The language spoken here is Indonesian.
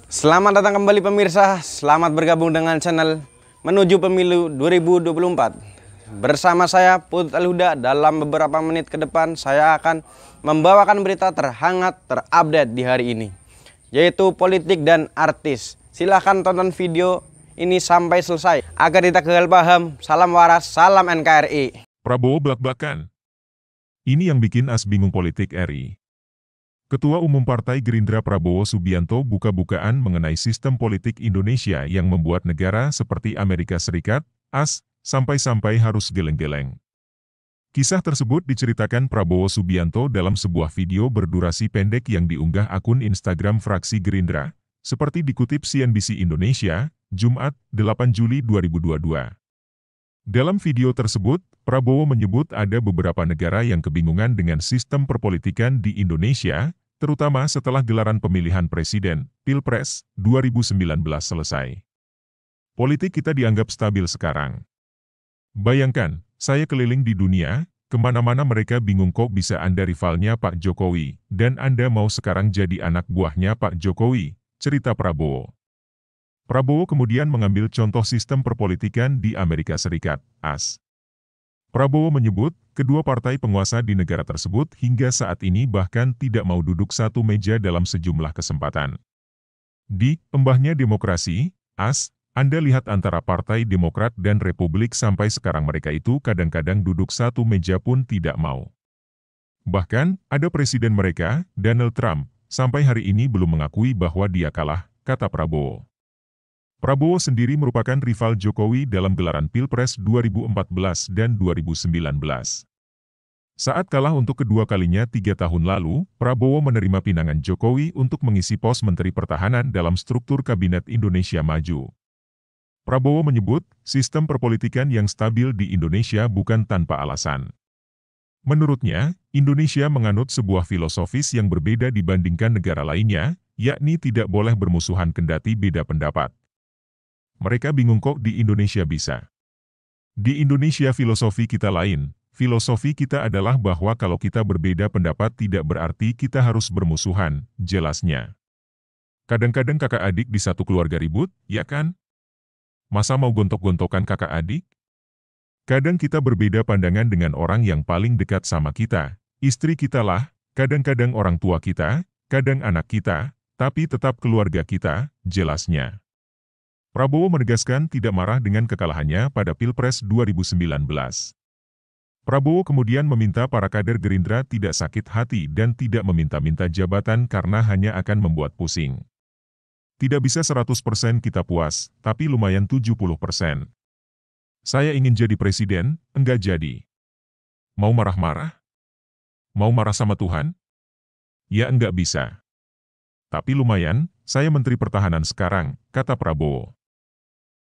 Selamat datang kembali pemirsa, selamat bergabung dengan channel Menuju Pemilu 2024. Bersama saya Putut Al-Huda, dalam beberapa menit ke depan saya akan membawakan berita terhangat terupdate di hari ini, yaitu politik dan artis. Silahkan tonton video ini sampai selesai agar kita gagal paham. Salam waras, salam NKRI. Prabowo blak-blakan. Ini yang bikin as bingung politik RI. Ketua Umum Partai Gerindra Prabowo Subianto buka-bukaan mengenai sistem politik Indonesia yang membuat negara seperti Amerika Serikat, sampai-sampai harus geleng-geleng. Kisah tersebut diceritakan Prabowo Subianto dalam sebuah video berdurasi pendek yang diunggah akun Instagram fraksi Gerindra, seperti dikutip CNBC Indonesia, Jumat, 8 Juli 2022. Dalam video tersebut, Prabowo menyebut ada beberapa negara yang kebingungan dengan sistem perpolitikan di Indonesia, terutama setelah gelaran pemilihan presiden, Pilpres, 2019 selesai. Politik kita dianggap stabil sekarang. Bayangkan, saya keliling di dunia, kemana-mana mereka bingung kok bisa Anda rivalnya Pak Jokowi, dan Anda mau sekarang jadi anak buahnya Pak Jokowi, cerita Prabowo. Prabowo kemudian mengambil contoh sistem perpolitikan di Amerika Serikat, AS. Prabowo menyebut, kedua partai penguasa di negara tersebut hingga saat ini bahkan tidak mau duduk satu meja dalam sejumlah kesempatan. Di embahnya demokrasi, AS, Anda lihat antara Partai Demokrat dan Republik sampai sekarang mereka itu kadang-kadang duduk satu meja pun tidak mau. Bahkan, ada presiden mereka, Donald Trump, sampai hari ini belum mengakui bahwa dia kalah, kata Prabowo. Prabowo sendiri merupakan rival Jokowi dalam gelaran Pilpres 2014 dan 2019. Saat kalah untuk kedua kalinya 3 tahun lalu, Prabowo menerima pinangan Jokowi untuk mengisi pos Menteri Pertahanan dalam struktur Kabinet Indonesia Maju. Prabowo menyebut, sistem perpolitikan yang stabil di Indonesia bukan tanpa alasan. Menurutnya, Indonesia menganut sebuah filosofis yang berbeda dibandingkan negara lainnya, yakni tidak boleh bermusuhan kendati beda pendapat. Mereka bingung kok di Indonesia bisa. Di Indonesia filosofi kita lain. Filosofi kita adalah bahwa kalau kita berbeda pendapat tidak berarti kita harus bermusuhan, jelasnya. Kadang-kadang kakak adik di satu keluarga ribut, ya kan? Masa mau gontok-gontokan kakak adik? Kadang kita berbeda pandangan dengan orang yang paling dekat sama kita, istri kita lah, kadang-kadang orang tua kita, kadang anak kita, tapi tetap keluarga kita, jelasnya. Prabowo menegaskan tidak marah dengan kekalahannya pada Pilpres 2019. Prabowo kemudian meminta para kader Gerindra tidak sakit hati dan tidak meminta-minta jabatan karena hanya akan membuat pusing. Tidak bisa 100% kita puas, tapi lumayan 70%. Saya ingin jadi presiden, enggak jadi. Mau marah-marah? Mau marah sama Tuhan? Ya enggak bisa. Tapi lumayan, saya Menteri Pertahanan sekarang, kata Prabowo.